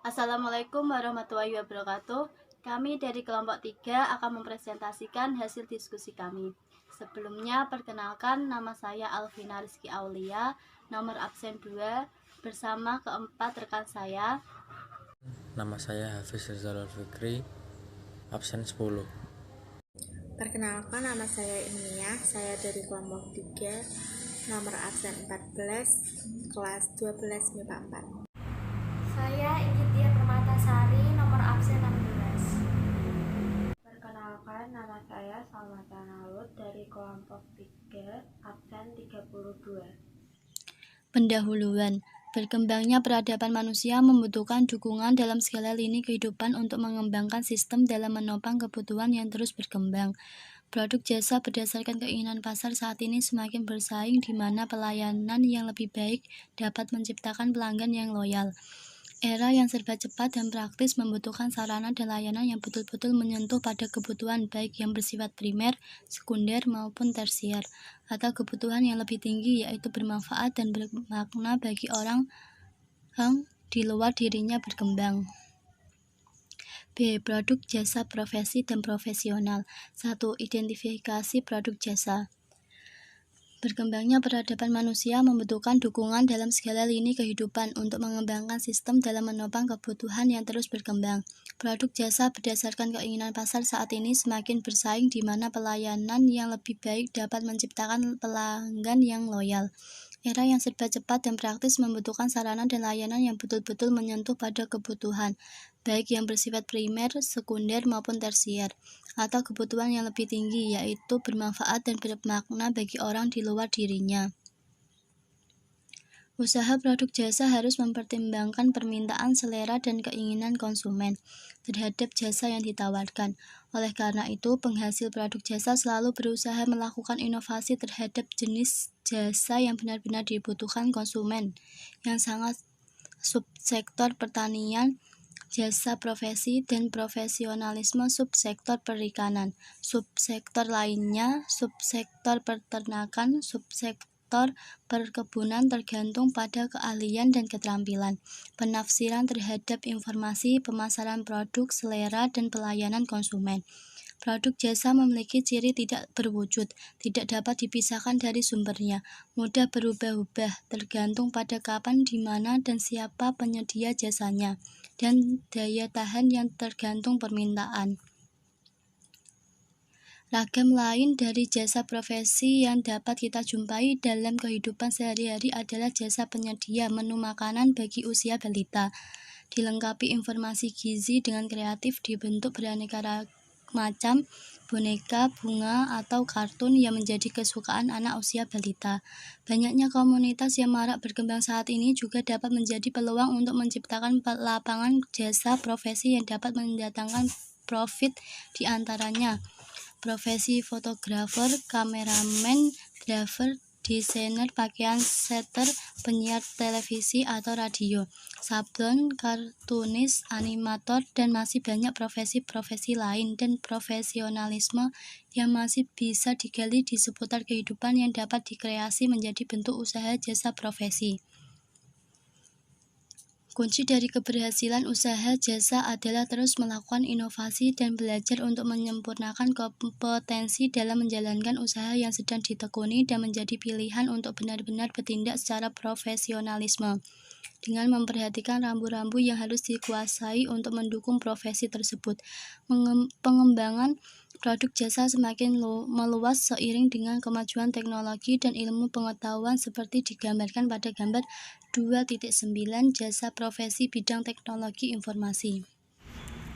Assalamualaikum warahmatullahi wabarakatuh. Kami dari kelompok 3 akan mempresentasikan hasil diskusi kami. Sebelumnya, perkenalkan, nama saya Alvina Rizky Aulia, nomor absen 2, bersama keempat rekan saya. Nama saya Hafiz Rizal Fikri, absen 10. Perkenalkan, nama saya Ilmiah, saya dari kelompok 3, nomor absen 14, kelas 12 MIPA 4. Saya Inggitia Permatasari, nomor absen 16. Perkenalkan, nama saya Salma Nalut dari kelompok 3, absen 32. Pendahuluan. Berkembangnya peradaban manusia membutuhkan dukungan dalam segala lini kehidupan untuk mengembangkan sistem dalam menopang kebutuhan yang terus berkembang. Produk jasa berdasarkan keinginan pasar saat ini semakin bersaing di mana pelayanan yang lebih baik dapat menciptakan pelanggan yang loyal. Era yang serba cepat dan praktis membutuhkan sarana dan layanan yang betul-betul menyentuh pada kebutuhan baik yang bersifat primer, sekunder, maupun tersier, atau kebutuhan yang lebih tinggi yaitu bermanfaat dan bermakna bagi orang yang di luar dirinya berkembang. B. Produk jasa profesi dan profesional. 1. Identifikasi produk jasa. Berkembangnya peradaban manusia membutuhkan dukungan dalam segala lini kehidupan untuk mengembangkan sistem dalam menopang kebutuhan yang terus berkembang. Produk jasa berdasarkan keinginan pasar saat ini semakin bersaing di mana pelayanan yang lebih baik dapat menciptakan pelanggan yang loyal. Era yang serba cepat dan praktis membutuhkan sarana dan layanan yang betul-betul menyentuh pada kebutuhan, baik yang bersifat primer, sekunder, maupun tersier, atau kebutuhan yang lebih tinggi, yaitu bermanfaat dan bermakna bagi orang di luar dirinya. Usaha produk jasa harus mempertimbangkan permintaan, selera, dan keinginan konsumen terhadap jasa yang ditawarkan. Oleh karena itu, penghasil produk jasa selalu berusaha melakukan inovasi terhadap jenis jasa yang benar-benar dibutuhkan konsumen, yang sangat subsektor pertanian, jasa profesi, dan profesionalisme subsektor perikanan, subsektor lainnya, subsektor peternakan, subsektor perkebunan tergantung pada keahlian dan keterampilan, penafsiran terhadap informasi, pemasaran produk, selera, dan pelayanan konsumen. Produk jasa memiliki ciri tidak berwujud, tidak dapat dipisahkan dari sumbernya, mudah berubah-ubah, tergantung pada kapan, di mana, dan siapa penyedia jasanya, dan daya tahan yang tergantung permintaan. Ragam lain dari jasa profesi yang dapat kita jumpai dalam kehidupan sehari-hari adalah jasa penyedia menu makanan bagi usia balita, dilengkapi informasi gizi dengan kreatif dibentuk beraneka macam boneka, bunga, atau kartun yang menjadi kesukaan anak usia balita. Banyaknya komunitas yang marak berkembang saat ini juga dapat menjadi peluang untuk menciptakan lapangan jasa profesi yang dapat mendatangkan profit di antaranya profesi fotografer, kameramen, grafer, desainer pakaian, setter, penyiar televisi atau radio, sablon, kartunis, animator, dan masih banyak profesi-profesi lain dan profesionalisme yang masih bisa digali di seputar kehidupan yang dapat dikreasi menjadi bentuk usaha jasa profesi. Kunci dari keberhasilan usaha jasa adalah terus melakukan inovasi dan belajar untuk menyempurnakan kompetensi dalam menjalankan usaha yang sedang ditekuni dan menjadi pilihan untuk benar-benar bertindak secara profesionalisme, dengan memperhatikan rambu-rambu yang harus dikuasai untuk mendukung profesi tersebut. Pengembangan produk jasa semakin meluas seiring dengan kemajuan teknologi dan ilmu pengetahuan seperti digambarkan pada gambar 2.9 jasa profesi bidang teknologi informasi.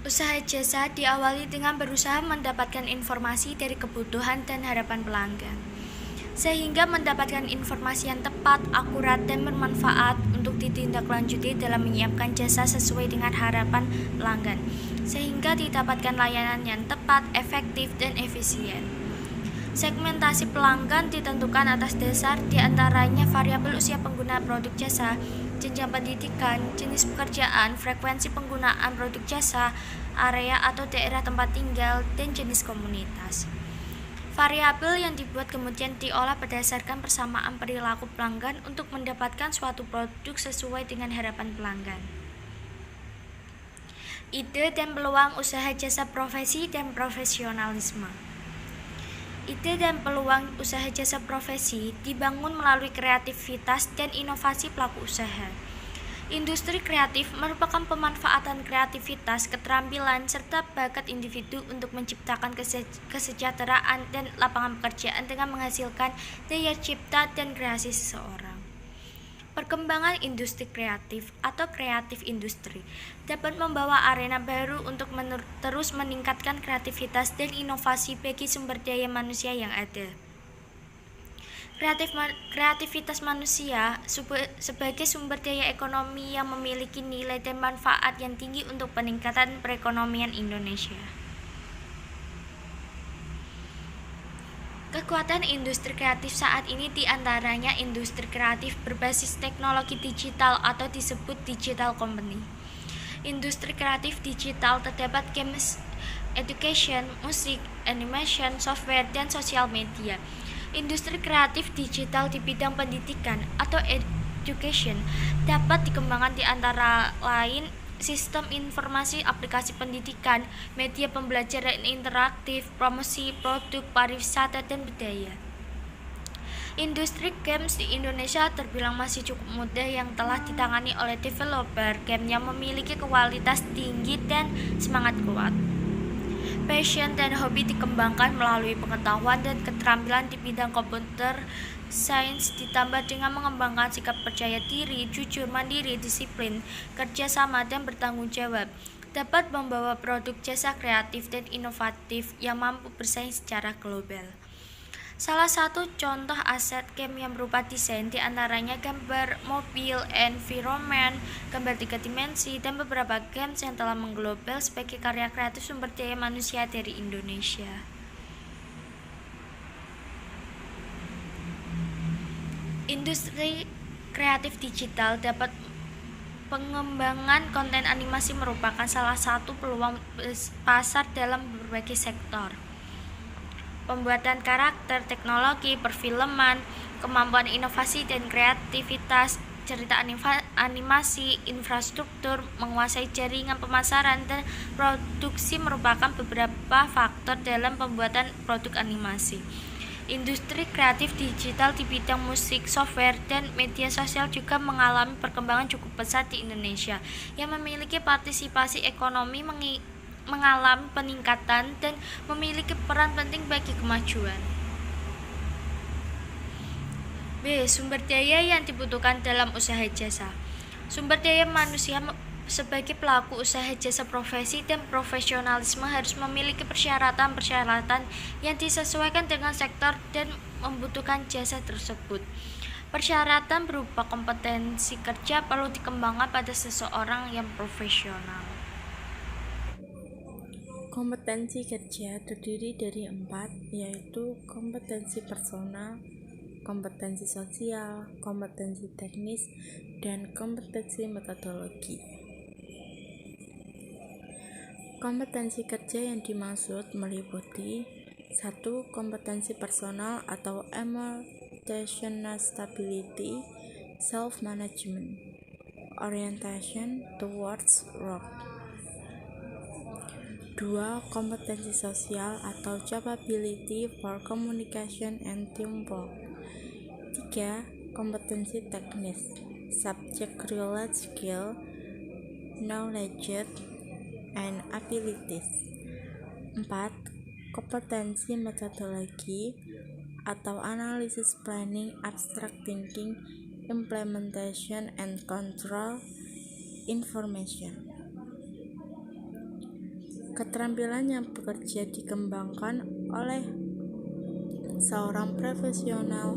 Usaha jasa diawali dengan berusaha mendapatkan informasi dari kebutuhan dan harapan pelanggan, sehingga mendapatkan informasi yang tepat, akurat, dan bermanfaat untuk ditindaklanjuti dalam menyiapkan jasa sesuai dengan harapan pelanggan, sehingga didapatkan layanan yang tepat, efektif, dan efisien. Segmentasi pelanggan ditentukan atas dasar diantaranya variabel usia pengguna produk jasa, jenjang pendidikan, jenis pekerjaan, frekuensi penggunaan produk jasa, area atau daerah tempat tinggal, dan jenis komunitas. Variabel yang dibuat kemudian diolah berdasarkan persamaan perilaku pelanggan untuk mendapatkan suatu produk sesuai dengan harapan pelanggan. Ide dan peluang usaha jasa profesi dan profesionalisme. Ide dan peluang usaha jasa profesi dibangun melalui kreativitas dan inovasi pelaku usaha. Industri kreatif merupakan pemanfaatan kreativitas, keterampilan, serta bakat individu untuk menciptakan kesejahteraan dan lapangan pekerjaan dengan menghasilkan daya cipta dan kreasi seseorang. Perkembangan industri kreatif atau kreatif industri dapat membawa arena baru untuk terus meningkatkan kreativitas dan inovasi bagi sumber daya manusia yang ada. Kreativitas manusia sebagai sumber daya ekonomi yang memiliki nilai dan manfaat yang tinggi untuk peningkatan perekonomian Indonesia. Kekuatan industri kreatif saat ini diantaranya industri kreatif berbasis teknologi digital atau disebut digital company. Industri kreatif digital terdapat games, education, musik, animation, software, dan sosial media. Industri kreatif digital di bidang pendidikan atau education dapat dikembangkan di antara lain sistem informasi aplikasi pendidikan, media pembelajaran interaktif, promosi produk pariwisata dan budaya. Industri games di Indonesia terbilang masih cukup muda yang telah ditangani oleh developer game yang memiliki kualitas tinggi dan semangat kuat. Passion dan hobi dikembangkan melalui pengetahuan dan keterampilan di bidang komputer sains ditambah dengan mengembangkan sikap percaya diri, jujur, mandiri, disiplin, kerjasama, dan bertanggung jawab dapat membawa produk jasa kreatif dan inovatif yang mampu bersaing secara global. Salah satu contoh aset game yang berupa desain diantaranya gambar mobil, environment, gambar 3 dimensi, dan beberapa games yang telah mengglobal sebagai karya kreatif sumber daya manusia dari Indonesia. Industri kreatif digital dapat pengembangan konten animasi merupakan salah satu peluang pasar dalam berbagai sektor. Pembuatan karakter, teknologi, perfilman, kemampuan inovasi dan kreativitas, cerita animasi, infrastruktur, menguasai jaringan pemasaran, dan produksi merupakan beberapa faktor dalam pembuatan produk animasi. Industri kreatif digital di bidang musik, software, dan media sosial juga mengalami perkembangan cukup pesat di Indonesia, yang memiliki partisipasi ekonomi mengalami peningkatan dan memiliki peran penting bagi kemajuan. B. Sumber daya yang dibutuhkan dalam usaha jasa. Sumber daya manusia sebagai pelaku usaha jasa profesi dan profesionalisme harus memiliki persyaratan-persyaratan yang disesuaikan dengan sektor dan membutuhkan jasa tersebut. Persyaratan berupa kompetensi kerja perlu dikembangkan pada seseorang yang profesional. Kompetensi kerja terdiri dari 4, yaitu kompetensi personal, kompetensi sosial, kompetensi teknis, dan kompetensi metodologi. Kompetensi kerja yang dimaksud meliputi 1. Kompetensi personal atau emotional stability, self-management, orientation towards work. 2. Kompetensi sosial atau capability for communication and teamwork. 3. Kompetensi teknis, subject related skill, knowledge, and abilities. 4. Kompetensi metodologi atau analysis, planning, abstract thinking, implementation, and control information. Keterampilan yang bekerja dikembangkan oleh seorang profesional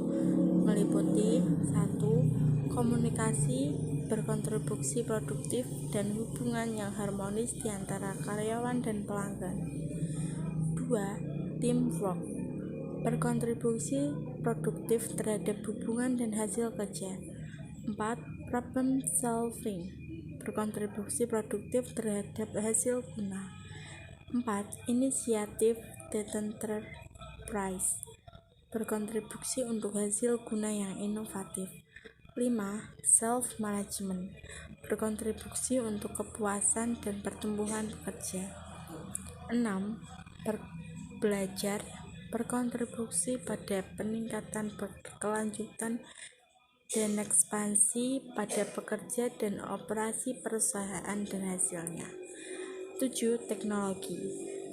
meliputi 1. Komunikasi, berkontribusi produktif, dan hubungan yang harmonis di antara karyawan dan pelanggan. 2. Teamwork, berkontribusi produktif terhadap hubungan dan hasil kerja. 4. Problem solving, berkontribusi produktif terhadap hasil guna. 4. Inisiatif dan enterprise, berkontribusi untuk hasil guna yang inovatif. 5. Self-management, berkontribusi untuk kepuasan dan pertumbuhan pekerja. 6. Belajar berkontribusi pada peningkatan berkelanjutan dan ekspansi pada pekerja dan operasi perusahaan dan hasilnya. 7. Teknologi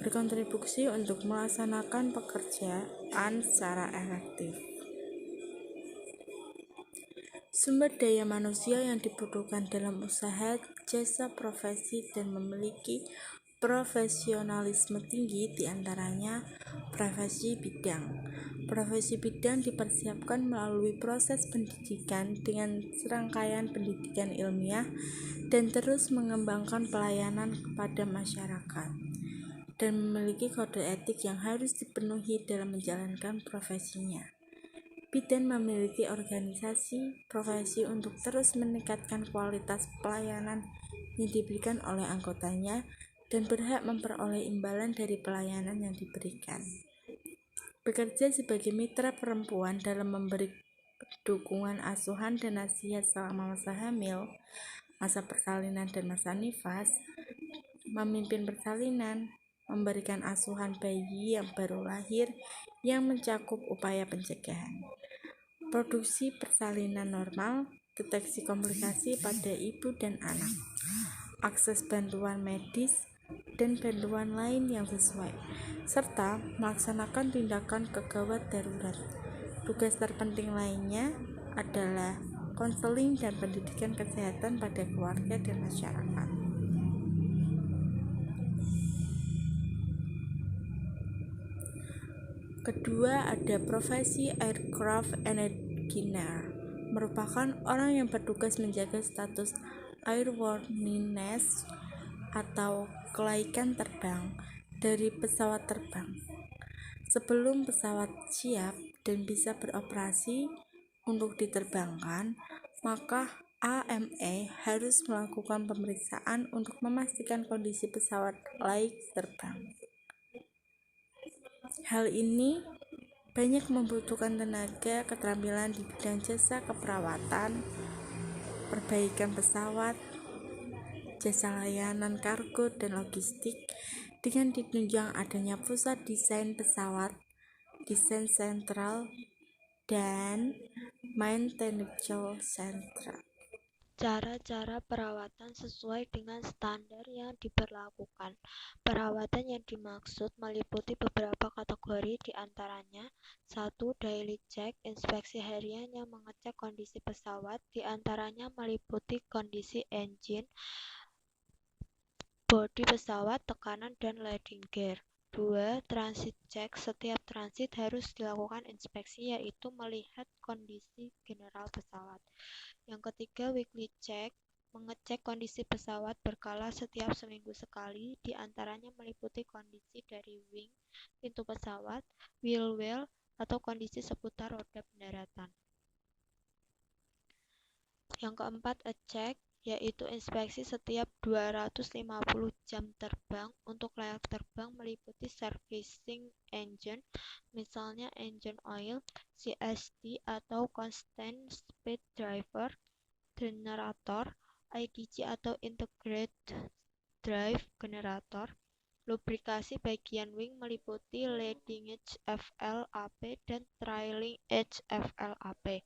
berkontribusi untuk melaksanakan pekerjaan secara efektif. Sumber daya manusia yang dibutuhkan dalam usaha, jasa, profesi, dan memiliki profesionalisme tinggi diantaranya profesi bidang. Profesi bidang dipersiapkan melalui proses pendidikan dengan serangkaian pendidikan ilmiah dan terus mengembangkan pelayanan kepada masyarakat dan memiliki kode etik yang harus dipenuhi dalam menjalankan profesinya. Bidan memiliki organisasi profesi untuk terus meningkatkan kualitas pelayanan yang diberikan oleh anggotanya dan berhak memperoleh imbalan dari pelayanan yang diberikan. Bekerja sebagai mitra perempuan dalam memberi dukungan asuhan dan nasihat selama masa hamil, masa persalinan dan masa nifas, memimpin persalinan, memberikan asuhan bayi yang baru lahir yang mencakup upaya pencegahan, produksi persalinan normal, deteksi komplikasi pada ibu dan anak, akses bantuan medis dan bantuan lain yang sesuai, serta melaksanakan tindakan kegawat darurat. Tugas terpenting lainnya adalah konseling dan pendidikan kesehatan pada keluarga dan masyarakat. Kedua, ada profesi aircraft engineer, merupakan orang yang bertugas menjaga status airworthiness atau kelaikan terbang dari pesawat terbang. Sebelum pesawat siap dan bisa beroperasi untuk diterbangkan, maka AME harus melakukan pemeriksaan untuk memastikan kondisi pesawat layak terbang. Hal ini banyak membutuhkan tenaga keterampilan di bidang jasa keperawatan, perbaikan pesawat, jasa layanan kargo dan logistik, dengan ditunjang adanya pusat desain pesawat, desain sentral, dan maintenance center. Cara-cara perawatan sesuai dengan standar yang diberlakukan. Perawatan yang dimaksud meliputi beberapa kategori, diantaranya 1. Daily check, inspeksi harian yang mengecek kondisi pesawat, diantaranya meliputi kondisi engine, bodi pesawat, tekanan, dan landing gear. 2. Transit check, setiap transit harus dilakukan inspeksi, yaitu melihat kondisi general pesawat. Yang ketiga, weekly check, mengecek kondisi pesawat berkala setiap seminggu sekali, diantaranya meliputi kondisi dari wing, pintu pesawat, wheel well, atau kondisi seputar roda pendaratan. Yang keempat, a check, yaitu inspeksi setiap 250 jam terbang. Untuk layak terbang meliputi servicing engine, misalnya engine oil, CSD atau constant speed driver, generator, IDG atau integrated drive generator. Lubrikasi bagian wing meliputi leading edge FLAP dan trailing edge FLAP.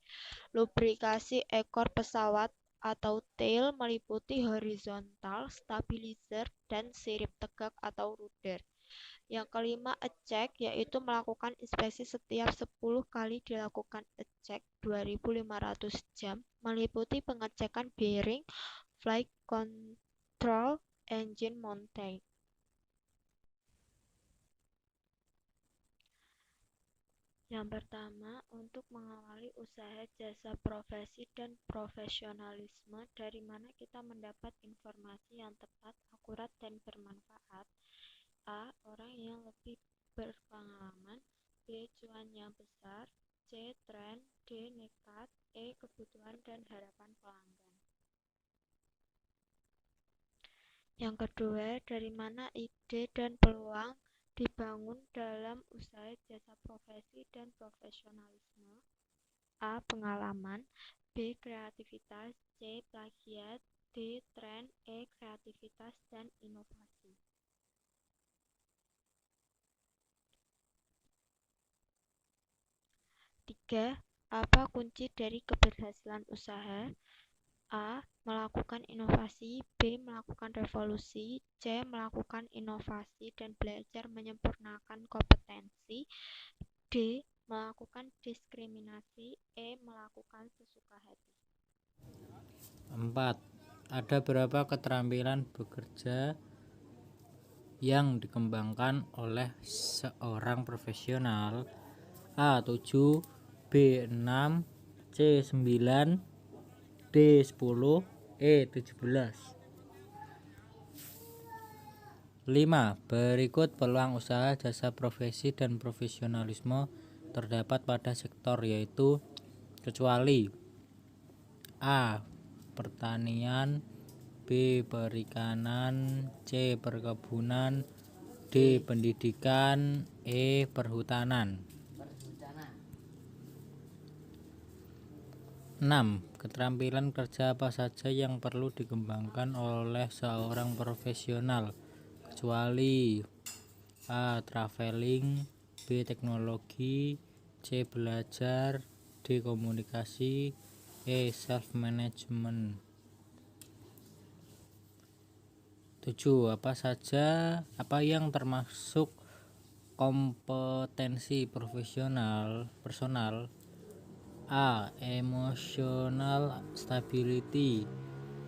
Lubrikasi ekor pesawat atau tail meliputi horizontal, stabilizer, dan sirip tegak atau rudder. Yang kelima, a check, yaitu melakukan inspeksi setiap 10 kali dilakukan a check 2500 jam, meliputi pengecekan bearing, flight control, engine mounting. Yang pertama, untuk mengawali usaha jasa profesi dan profesionalisme, dari mana kita mendapat informasi yang tepat, akurat, dan bermanfaat. A. Orang yang lebih berpengalaman. B. Cuan yang besar. C. Tren. D. Nekat. E. Kebutuhan dan harapan pelanggan. Yang kedua, dari mana ide dan peluang dibangun dalam usaha jasa profesi dan profesionalisme. A. Pengalaman. B. Kreativitas. C. Plagiat. D. D. Tren, E. Kreativitas dan inovasi. Tiga, apa kunci dari keberhasilan usaha? A. Melakukan inovasi, B. Melakukan revolusi, C. Melakukan inovasi dan belajar menyempurnakan kompetensi, D. Melakukan diskriminasi, E. Melakukan sesuka hati. 4. Ada berapa keterampilan bekerja yang dikembangkan oleh seorang profesional? A. 7, B. 6, C. 9, D. 10, E. 17. 5. Berikut peluang usaha jasa profesi dan profesionalisme terdapat pada sektor, yaitu kecuali A. Pertanian, B. Perikanan, C. Perkebunan, D. Pendidikan, E. Perhutanan. 6. Keterampilan kerja apa saja yang perlu dikembangkan oleh seorang profesional, kecuali A. Traveling, B. Teknologi, C. Belajar, D. Komunikasi, E. Self management. 7. Apa yang termasuk kompetensi personal? A. Emotional stability,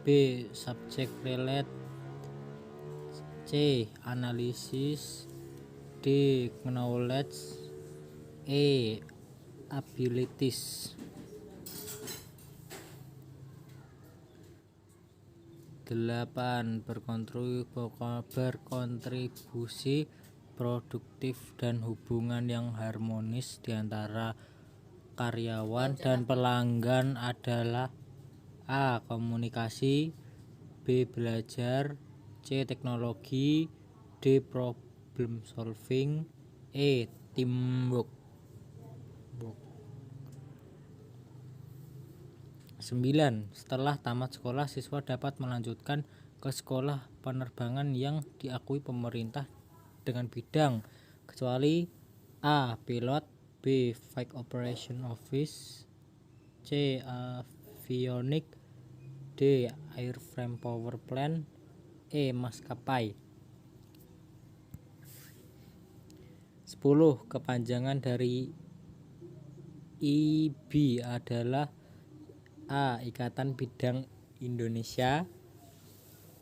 B. Subject relate, C. Analysis, D. Knowledge, E. Abilities. 8. Berkontribusi produktif dan hubungan yang harmonis di antara karyawan dan pelanggan adalah A. Komunikasi, B. Belajar, C. Teknologi, D. Problem solving, E. Teamwork. 9. Setelah tamat sekolah, siswa dapat melanjutkan ke sekolah penerbangan yang diakui pemerintah dengan bidang, kecuali A. Pilot, B. Flight Operation Office, C. Avionic, D. Airframe Power Plant, E. Maskapai. 10. Kepanjangan dari IB adalah A. Ikatan Bidang Indonesia,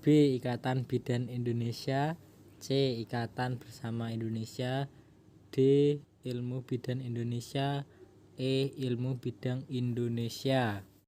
B. Ikatan Bidan Indonesia, C. Ikatan Bersama Indonesia, D. Ilmu Bidan Indonesia, E. Ilmu Bidang Indonesia.